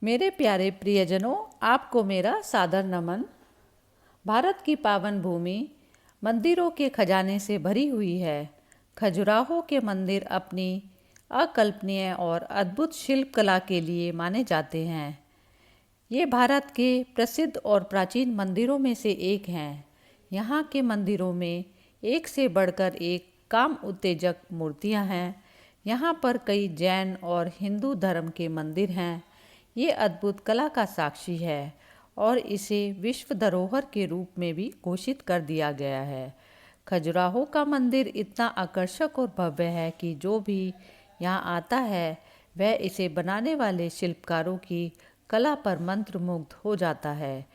मेरे प्यारे प्रियजनों, आपको मेरा सादर नमन। भारत की पावन भूमि मंदिरों के खजाने से भरी हुई है। खजुराहो के मंदिर अपनी अकल्पनीय और अद्भुत शिल्प कला के लिए माने जाते हैं। ये भारत के प्रसिद्ध और प्राचीन मंदिरों में से एक हैं। यहाँ के मंदिरों में एक से बढ़कर एक काम उत्तेजक मूर्तियाँ हैं। यहाँ पर कई जैन और हिंदू धर्म के मंदिर हैं। ये अद्भुत कला का साक्षी है और इसे विश्व धरोहर के रूप में भी घोषित कर दिया गया है। खजुराहो का मंदिर इतना आकर्षक और भव्य है कि जो भी यहाँ आता है वह इसे बनाने वाले शिल्पकारों की कला पर मंत्रमुग्ध हो जाता है।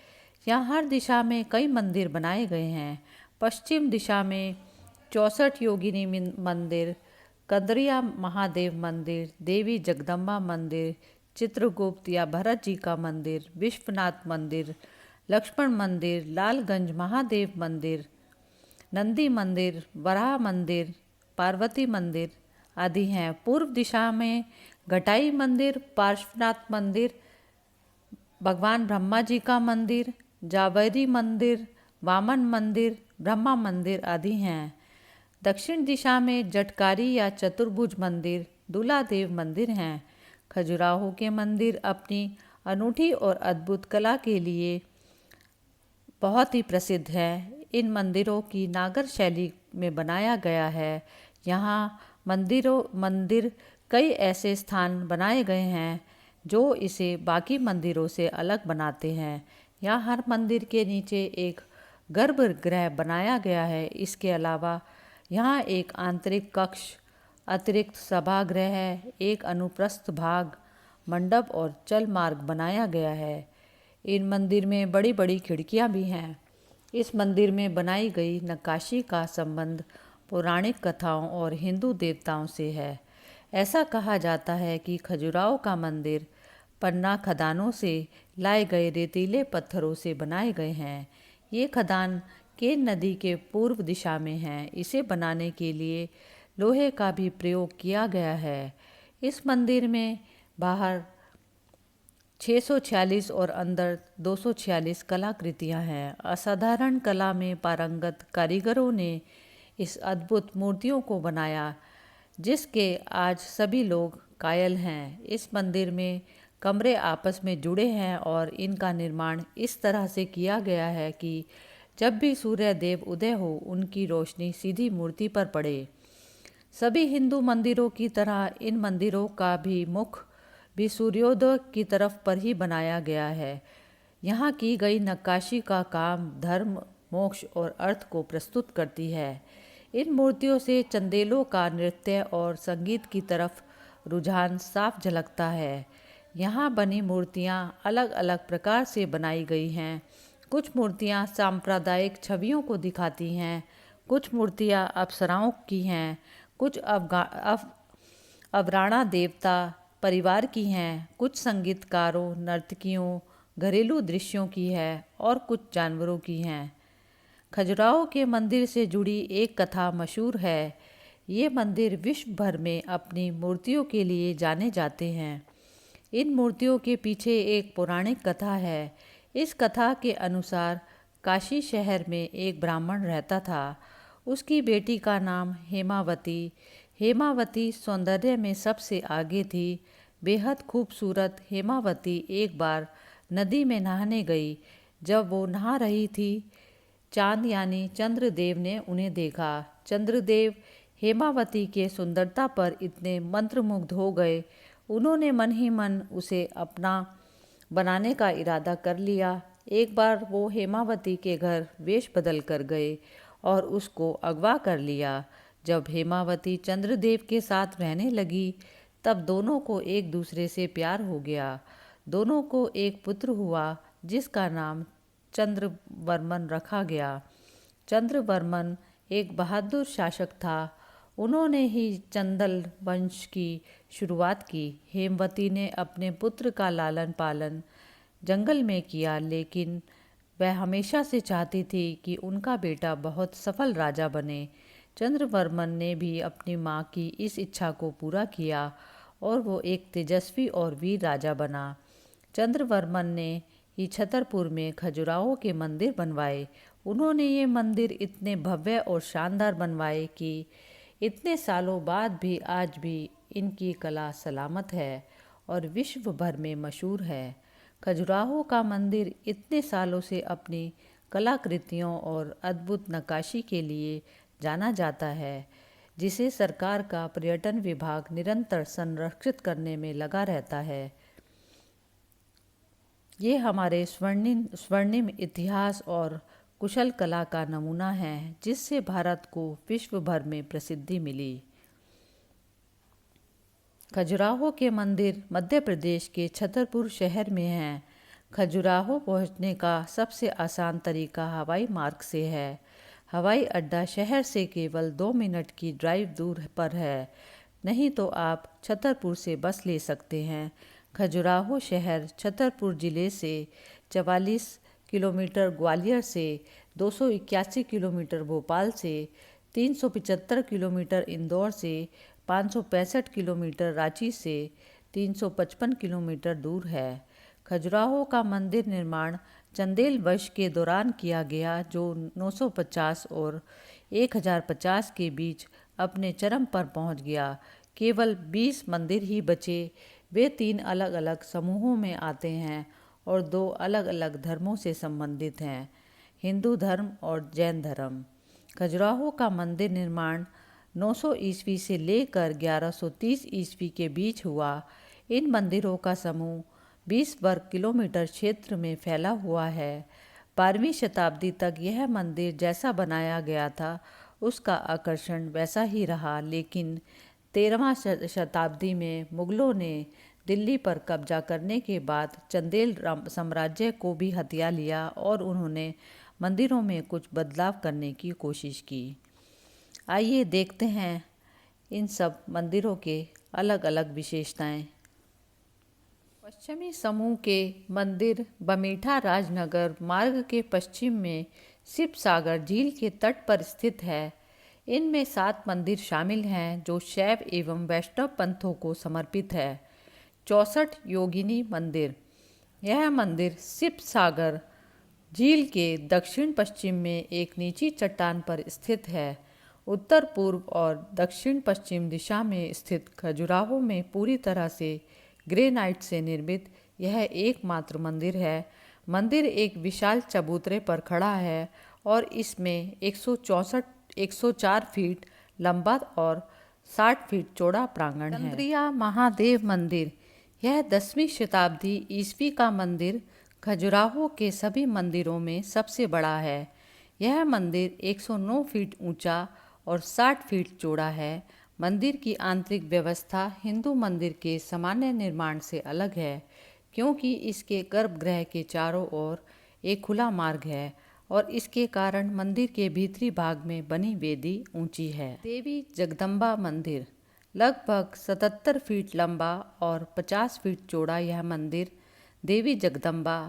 यहाँ हर दिशा में कई मंदिर बनाए गए हैं। पश्चिम दिशा में 64 योगिनी मंदिर, कंदरिया महादेव मंदिर, देवी जगदम्बा मंदिर, चित्रगुप्त या भरत जी का मंदिर, विश्वनाथ मंदिर, लक्ष्मण मंदिर, लालगंज महादेव मंदिर, नंदी मंदिर, वराह मंदिर, पार्वती मंदिर आदि हैं। पूर्व दिशा में घटाई मंदिर, पार्श्वनाथ मंदिर, भगवान ब्रह्मा जी का मंदिर, जावेरी मंदिर, वामन मंदिर, ब्रह्मा मंदिर आदि हैं। दक्षिण दिशा में जटकारी या चतुर्भुज मंदिर, दूलादेव मंदिर हैं। खजुराहो के मंदिर अपनी अनूठी और अद्भुत कला के लिए बहुत ही प्रसिद्ध है। इन मंदिरों की नागर शैली में बनाया गया है। यहाँ मंदिर कई ऐसे स्थान बनाए गए हैं जो इसे बाकी मंदिरों से अलग बनाते हैं। यहाँ हर मंदिर के नीचे एक गर्भगृह बनाया गया है। इसके अलावा यहाँ एक आंतरिक कक्ष, अतिरिक्त सभागृह है, एक अनुप्रस्थ भाग, मंडप और चल मार्ग बनाया गया है। इन मंदिर में बड़ी बड़ी खिड़कियाँ भी हैं। इस मंदिर में बनाई गई नक्काशी का संबंध पौराणिक कथाओं और हिंदू देवताओं से है। ऐसा कहा जाता है कि खजुराहो का मंदिर पन्ना खदानों से लाए गए रेतीले पत्थरों से बनाए गए हैं। ये खदान केन नदी के पूर्व दिशा में हैं। इसे बनाने के लिए लोहे का भी प्रयोग किया गया है। इस मंदिर में बाहर 646 और अंदर 246 कलाकृतियाँ हैं। असाधारण कला में पारंगत कारीगरों ने इस अद्भुत मूर्तियों को बनाया जिसके आज सभी लोग कायल हैं। इस मंदिर में कमरे आपस में जुड़े हैं और इनका निर्माण इस तरह से किया गया है कि जब भी सूर्य देव उदय हो उनकी रोशनी सीधी मूर्ति पर पड़े। सभी हिंदू मंदिरों की तरह इन मंदिरों का भी मुख भी सूर्योदय की तरफ पर ही बनाया गया है। यहाँ की गई नक्काशी का काम धर्म, मोक्ष और अर्थ को प्रस्तुत करती है। इन मूर्तियों से चंदेलों का नृत्य और संगीत की तरफ रुझान साफ झलकता है। यहाँ बनी मूर्तियाँ अलग अलग प्रकार से बनाई गई हैं। कुछ मूर्तियाँ सांप्रदायिक छवियों को दिखाती हैं, कुछ मूर्तियाँ अप्सराओं की हैं, कुछ अवराणा देवता परिवार की हैं, कुछ संगीतकारों, नर्तकियों, घरेलू दृश्यों की है और कुछ जानवरों की हैं। खजुराहो के मंदिर से जुड़ी एक कथा मशहूर है। ये मंदिर विश्व भर में अपनी मूर्तियों के लिए जाने जाते हैं। इन मूर्तियों के पीछे एक पौराणिक कथा है। इस कथा के अनुसार काशी शहर में एक ब्राह्मण रहता था। उसकी बेटी का नाम हेमावती। हेमावती सौंदर्य में सबसे आगे थी। बेहद खूबसूरत हेमावती एक बार नदी में नहाने गई। जब वो नहा रही थी, चांद यानी चंद्रदेव ने उन्हें देखा। चंद्रदेव हेमावती के सुंदरता पर इतने मंत्रमुग्ध हो गए, उन्होंने मन ही मन उसे अपना बनाने का इरादा कर लिया। एक बार वो हेमावती के घर वेश बदल कर गए और उसको अगवा कर लिया। जब हेमावती चंद्रदेव के साथ रहने लगी तब दोनों को एक दूसरे से प्यार हो गया। दोनों को एक पुत्र हुआ जिसका नाम चंद्रवर्मन रखा गया। चंद्रवर्मन एक बहादुर शासक था। उन्होंने ही चंदल वंश की शुरुआत की। हेमवती ने अपने पुत्र का लालन पालन जंगल में किया, लेकिन वह हमेशा से चाहती थी कि उनका बेटा बहुत सफल राजा बने। चंद्रवर्मन ने भी अपनी माँ की इस इच्छा को पूरा किया और वो एक तेजस्वी और वीर राजा बना। चंद्रवर्मन ने ही छतरपुर में खजुराहो के मंदिर बनवाए। उन्होंने ये मंदिर इतने भव्य और शानदार बनवाए कि इतने सालों बाद भी आज भी इनकी कला सलामत है और विश्व भर में मशहूर है। खजुराहो का मंदिर इतने सालों से अपनी कलाकृतियों और अद्भुत नक्काशी के लिए जाना जाता है, जिसे सरकार का पर्यटन विभाग निरंतर संरक्षित करने में लगा रहता है। ये हमारे स्वर्णिम इतिहास और कुशल कला का नमूना है, जिससे भारत को विश्व भर में प्रसिद्धि मिली। खजुराहो के मंदिर मध्य प्रदेश के छतरपुर शहर में हैं। खजुराहो पहुंचने का सबसे आसान तरीका हवाई मार्ग से है। हवाई अड्डा शहर से केवल 2 मिनट की ड्राइव दूर पर है, नहीं तो आप छतरपुर से बस ले सकते हैं। खजुराहो शहर छतरपुर जिले से 44 किलोमीटर, ग्वालियर से 281 किलोमीटर, भोपाल से 375 किलोमीटर, इंदौर से 565 किलोमीटर, रांची से 355 किलोमीटर दूर है। खजुराहो का मंदिर निर्माण चंदेल वंश के दौरान किया गया, जो 950 और 1050 के बीच अपने चरम पर पहुंच गया। केवल 20 मंदिर ही बचे। वे 3 अलग अलग समूहों में आते हैं और 2 अलग अलग धर्मों से संबंधित हैं, हिंदू धर्म और जैन धर्म। खजुराहो का मंदिर निर्माण 900 ईस्वी से लेकर 1130 ईस्वी के बीच हुआ। इन मंदिरों का समूह 20 वर्ग किलोमीटर क्षेत्र में फैला हुआ है। 12वीं शताब्दी तक यह मंदिर जैसा बनाया गया था उसका आकर्षण वैसा ही रहा, लेकिन 13वां शताब्दी में मुगलों ने दिल्ली पर कब्जा करने के बाद चंदेल साम्राज्य को भी हथिया लिया और उन्होंने मंदिरों में कुछ बदलाव करने की कोशिश की। आइए देखते हैं इन सब मंदिरों के अलग अलग विशेषताएं। पश्चिमी समूह के मंदिर बमेठा राजनगर मार्ग के पश्चिम में शिव सागर झील के तट पर स्थित है। इनमें 7 मंदिर शामिल हैं जो शैव एवं वैष्णव पंथों को समर्पित है। 64 योगिनी मंदिर। यह मंदिर शिव सागर झील के दक्षिण पश्चिम में एक नीची चट्टान पर स्थित है। उत्तर पूर्व और दक्षिण पश्चिम दिशा में स्थित खजुराहो में पूरी तरह से ग्रेनाइट से निर्मित यह एकमात्र मंदिर है। मंदिर एक विशाल चबूतरे पर खड़ा है और इसमें 104 फीट लंबा और 60 फीट चौड़ा प्रांगण है। चंद्रिया महादेव मंदिर। यह 10वीं शताब्दी ईस्वी का मंदिर खजुराहो के सभी मंदिरों में सबसे बड़ा है। यह मंदिर 109 फीट ऊंचा और 60 फीट चौड़ा है। मंदिर की आंतरिक व्यवस्था हिंदू मंदिर के सामान्य निर्माण से अलग है, क्योंकि इसके गर्भगृह के चारों ओर एक खुला मार्ग है और इसके कारण मंदिर के भीतरी भाग में बनी वेदी ऊंची है। देवी जगदम्बा मंदिर। लगभग 77 फीट लंबा और 50 फीट चौड़ा यह मंदिर देवी जगदम्बा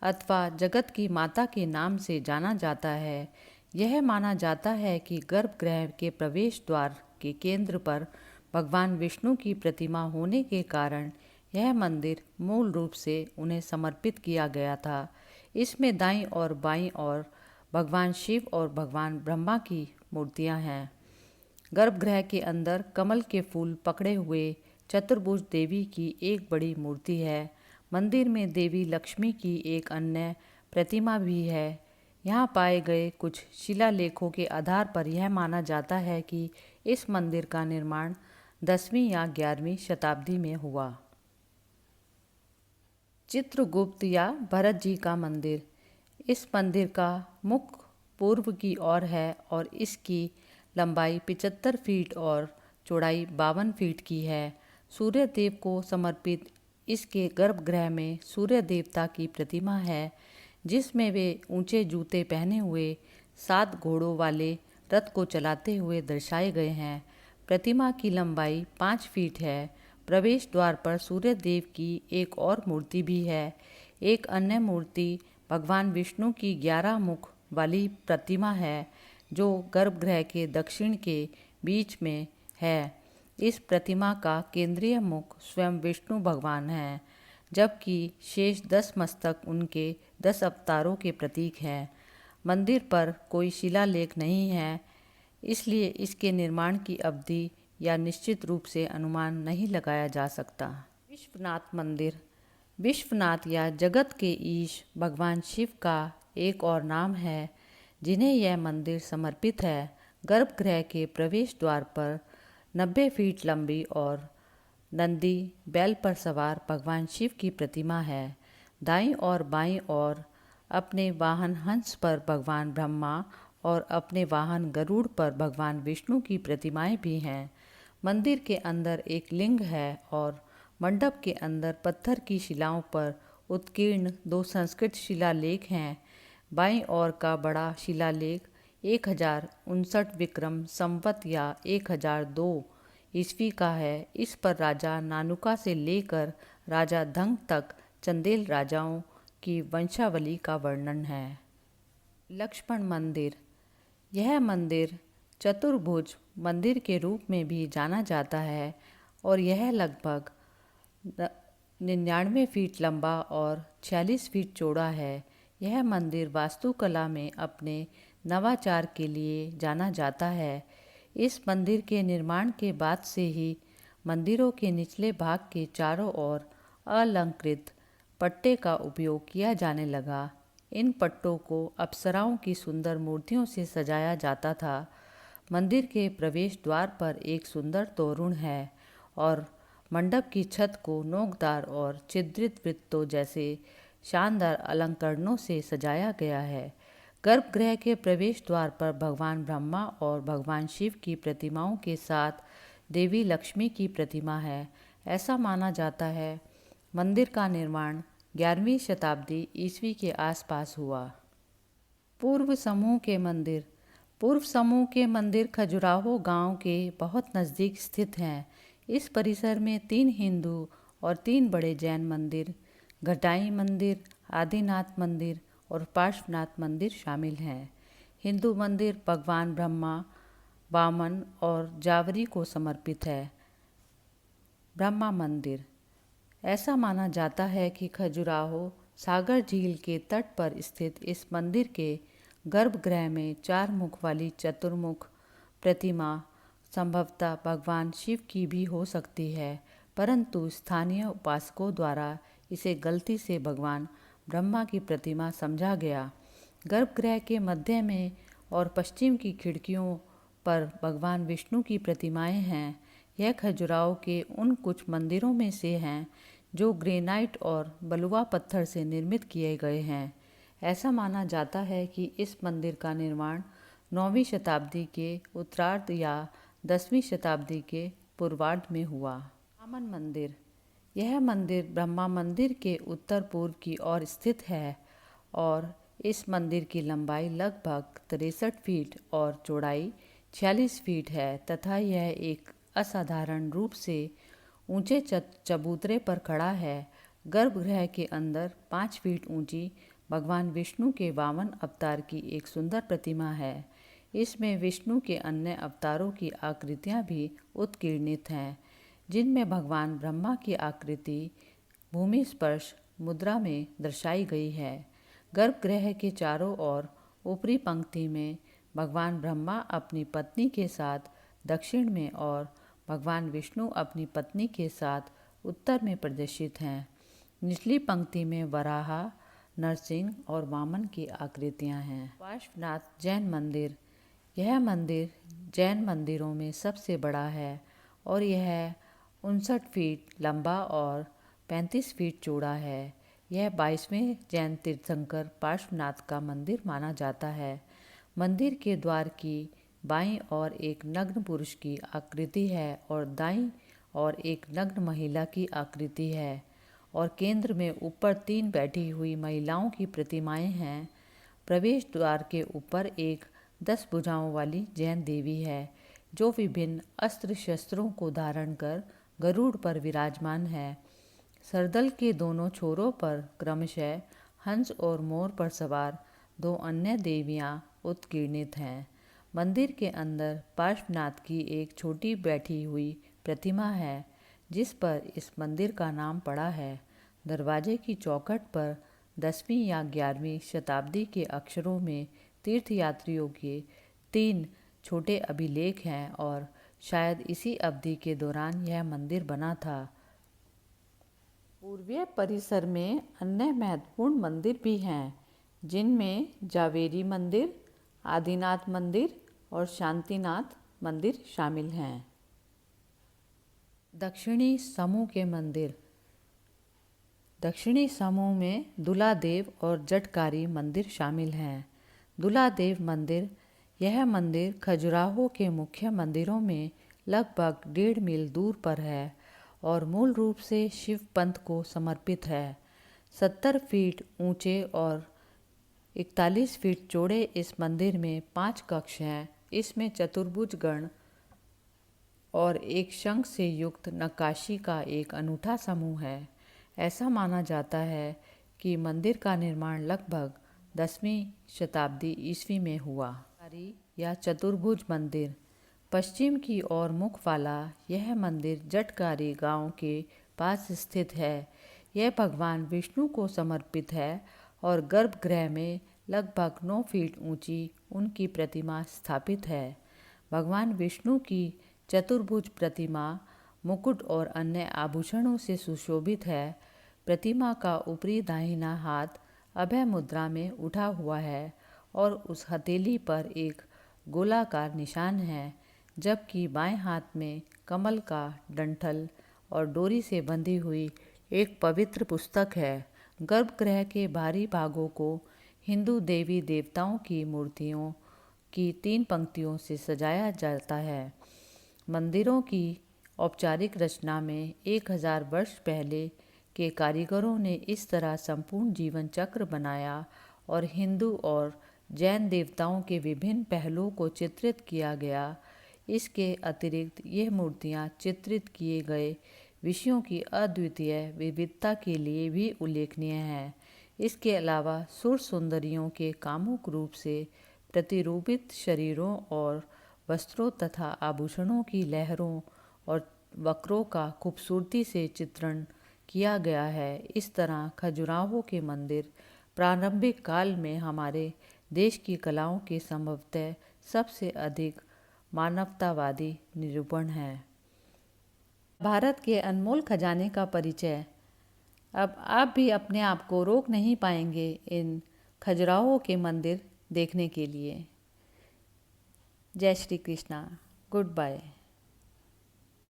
अथवा जगत की माता के नाम से जाना जाता है। यह माना जाता है कि गर्भगृह के प्रवेश द्वार के केंद्र पर भगवान विष्णु की प्रतिमा होने के कारण यह मंदिर मूल रूप से उन्हें समर्पित किया गया था। इसमें दाईं और बाईं ओर भगवान शिव और भगवान ब्रह्मा की मूर्तियां हैं। गर्भगृह के अंदर कमल के फूल पकड़े हुए चतुर्भुज देवी की एक बड़ी मूर्ति है। मंदिर में देवी लक्ष्मी की एक अन्य प्रतिमा भी है। यहाँ पाए गए कुछ शिलालेखों के आधार पर यह माना जाता है कि इस मंदिर का निर्माण 10वीं या 11वीं शताब्दी में हुआ। चित्रगुप्त या भरत जी का मंदिर। इस मंदिर का मुख पूर्व की ओर है और इसकी लंबाई 75 फीट और चौड़ाई 52 फीट की है। सूर्य देव को समर्पित इसके गर्भगृह में सूर्य देवता की प्रतिमा है, जिसमें वे ऊंचे जूते पहने हुए 7 घोड़ों वाले रथ को चलाते हुए दर्शाए गए हैं। प्रतिमा की लंबाई 5 फीट है। प्रवेश द्वार पर सूर्य देव की एक और मूर्ति भी है। एक अन्य मूर्ति भगवान विष्णु की 11 मुख वाली प्रतिमा है, जो गर्भगृह के दक्षिण के बीच में है। इस प्रतिमा का केंद्रीय मुख स्वयं विष्णु भगवान है। जबकि शेष 10 मस्तक उनके 10 अवतारों के प्रतीक हैं। मंदिर पर कोई शिलालेख नहीं है, इसलिए इसके निर्माण की अवधि या निश्चित रूप से अनुमान नहीं लगाया जा सकता। विश्वनाथ मंदिर। विश्वनाथ या जगत के ईश भगवान शिव का एक और नाम है जिन्हें यह मंदिर समर्पित है। गर्भगृह के प्रवेश द्वार पर 90 फीट लंबी और नंदी बैल पर सवार भगवान शिव की प्रतिमा है। दाईं और बाईं ओर अपने वाहन हंस पर भगवान ब्रह्मा और अपने वाहन गरुड़ पर भगवान विष्णु की प्रतिमाएं भी हैं। मंदिर के अंदर एक लिंग है और मंडप के अंदर पत्थर की शिलाओं पर उत्कीर्ण 2 संस्कृत शिलालेख हैं। बाईं ओर का बड़ा शिलालेख 1059 विक्रम संवत या 1002 ईस्वी का है। इस पर राजा नानुका से लेकर राजा धंग तक चंदेल राजाओं की वंशावली का वर्णन है। लक्ष्मण मंदिर। यह मंदिर चतुर्भुज मंदिर के रूप में भी जाना जाता है और यह लगभग 99 फीट लंबा और 46 फीट चौड़ा है। यह मंदिर वास्तुकला में अपने नवाचार के लिए जाना जाता है। इस मंदिर के निर्माण के बाद से ही मंदिरों के निचले भाग के चारों ओर अलंकृत पट्टे का उपयोग किया जाने लगा। इन पट्टों को अप्सराओं की सुंदर मूर्तियों से सजाया जाता था। मंदिर के प्रवेश द्वार पर एक सुंदर तोरण है और मंडप की छत को नोकदार और छिद्रित वृत्तों जैसे शानदार अलंकरणों से सजाया गया है। गर्भगृह के प्रवेश द्वार पर भगवान ब्रह्मा और भगवान शिव की प्रतिमाओं के साथ देवी लक्ष्मी की प्रतिमा है। ऐसा माना जाता है मंदिर का निर्माण 11वीं शताब्दी ईस्वी के आसपास हुआ। पूर्व समूह के मंदिर। पूर्व समूह के मंदिर खजुराहो गांव के बहुत नज़दीक स्थित हैं। इस परिसर में 3 हिंदू और 3 बड़े जैन मंदिर, घटाई मंदिर, आदिनाथ मंदिर और पार्श्वनाथ मंदिर शामिल हैं। हिंदू मंदिर भगवान ब्रह्मा, वामन और जावरी को समर्पित है। ब्रह्मा मंदिर। ऐसा माना जाता है कि खजुराहो सागर झील के तट पर स्थित इस मंदिर के गर्भगृह में 4 मुख वाली चतुर्मुख प्रतिमा संभवतः भगवान शिव की भी हो सकती है, परंतु स्थानीय उपासकों द्वारा इसे गलती से भगवान ब्रह्मा की प्रतिमा समझा गया। गर्भगृह के मध्य में और पश्चिम की खिड़कियों पर भगवान विष्णु की प्रतिमाएं हैं। यह खजुराहो के उन कुछ मंदिरों में से हैं जो ग्रेनाइट और बलुआ पत्थर से निर्मित किए गए हैं। ऐसा माना जाता है कि इस मंदिर का निर्माण 9वीं शताब्दी के उत्तरार्ध या 10वीं शताब्दी के पूर्वार्ध में हुआ। वामन मंदिर। यह मंदिर ब्रह्मा मंदिर के उत्तर पूर्व की ओर स्थित है और इस मंदिर की लंबाई लगभग 63 फीट और चौड़ाई 46 फीट है तथा यह एक असाधारण रूप से ऊंचे चबूतरे पर खड़ा है। गर्भगृह के अंदर 5 फीट ऊंची भगवान विष्णु के वामन अवतार की एक सुंदर प्रतिमा है। इसमें विष्णु के अन्य अवतारों की आकृतियां भी उत्कीर्णित हैं, जिनमें भगवान ब्रह्मा की आकृति भूमि स्पर्श मुद्रा में दर्शाई गई है। गर्भगृह के चारों ओर ऊपरी पंक्ति में भगवान ब्रह्मा अपनी पत्नी के साथ दक्षिण में और भगवान विष्णु अपनी पत्नी के साथ उत्तर में प्रदर्शित हैं। निचली पंक्ति में वराहा, नरसिंह और वामन की आकृतियां हैं। पार्श्वनाथ जैन मंदिर। यह मंदिर जैन मंदिरों में सबसे बड़ा है और यह 59 फीट लंबा और 35 फीट चौड़ा है। यह 22वें जैन तीर्थंकर पार्श्वनाथ का मंदिर माना जाता है। मंदिर के द्वार की बाईं ओर एक नग्न पुरुष की आकृति है और दाईं ओर एक नग्न महिला की आकृति है और केंद्र में ऊपर 3 बैठी हुई महिलाओं की प्रतिमाएं हैं। प्रवेश द्वार के ऊपर एक 10 भुजाओं वाली जैन देवी है जो विभिन्न अस्त्र शस्त्रों को धारण कर गरुड़ पर विराजमान है। सरदल के दोनों छोरों पर क्रमशः हंस और मोर पर सवार 2 अन्य देवियां उत्कीर्णित हैं। मंदिर के अंदर पार्श्वनाथ की एक छोटी बैठी हुई प्रतिमा है जिस पर इस मंदिर का नाम पड़ा है। दरवाजे की चौखट पर 10वीं या 11वीं शताब्दी के अक्षरों में तीर्थयात्रियों के 3 छोटे अभिलेख हैं और शायद इसी अवधि के दौरान यह मंदिर बना था। पूर्वीय परिसर में अन्य महत्वपूर्ण मंदिर भी हैं, जिनमें जावेरी मंदिर, आदिनाथ मंदिर और शांतिनाथ मंदिर शामिल हैं। दक्षिणी समूह के मंदिर। दक्षिणी समूह में दुलादेव और जटकारी मंदिर शामिल हैं। दुलादेव मंदिर, यह मंदिर खजुराहो के मुख्य मंदिरों में लगभग 1.5 मील दूर पर है और मूल रूप से शिव पंथ को समर्पित है। 70 फीट ऊंचे और 41 फीट चौड़े इस मंदिर में 5 कक्ष हैं। इसमें चतुर्भुज गण और एक शंख से युक्त नक्काशी का एक अनूठा समूह है। ऐसा माना जाता है कि मंदिर का निर्माण लगभग 10वीं शताब्दी ईस्वी में हुआ। या चतुर्भुज मंदिर। पश्चिम की ओर मुख वाला यह मंदिर जटकारी गांव के पास स्थित है। यह भगवान विष्णु को समर्पित है और गर्भगृह में लगभग 9 फीट ऊंची उनकी प्रतिमा स्थापित है। भगवान विष्णु की चतुर्भुज प्रतिमा मुकुट और अन्य आभूषणों से सुशोभित है। प्रतिमा का ऊपरी दाहिना हाथ अभय मुद्रा में उठा हुआ है और उस हथेली पर एक गोलाकार निशान है, जबकि बाएं हाथ में कमल का डंठल और डोरी से बंधी हुई एक पवित्र पुस्तक है। गर्भगृह के बाहरी भागों को हिंदू देवी देवताओं की मूर्तियों की 3 पंक्तियों से सजाया जाता है। मंदिरों की औपचारिक रचना में 1000 वर्ष पहले के कारीगरों ने इस तरह संपूर्ण जीवन चक्र बनाया और हिंदू और जैन देवताओं के विभिन्न पहलुओं को चित्रित किया गया। इसके अतिरिक्त ये मूर्तियाँ चित्रित किए गए विषयों की अद्वितीय विविधता के लिए भी उल्लेखनीय हैं। इसके अलावा सुर सुंदरियों के कामुक रूप से प्रतिरूपित शरीरों और वस्त्रों तथा आभूषणों की लहरों और वक्रों का खूबसूरती से चित्रण किया गया है। इस तरह खजुराहो के मंदिर प्रारंभिक काल में हमारे देश की कलाओं के संभवतः सबसे अधिक मानवतावादी निरूपण है। भारत के अनमोल खजाने का परिचय। अब आप भी अपने आप को रोक नहीं पाएंगे इन खजुराहो के मंदिर देखने के लिए। जय श्री कृष्णा। Good bye.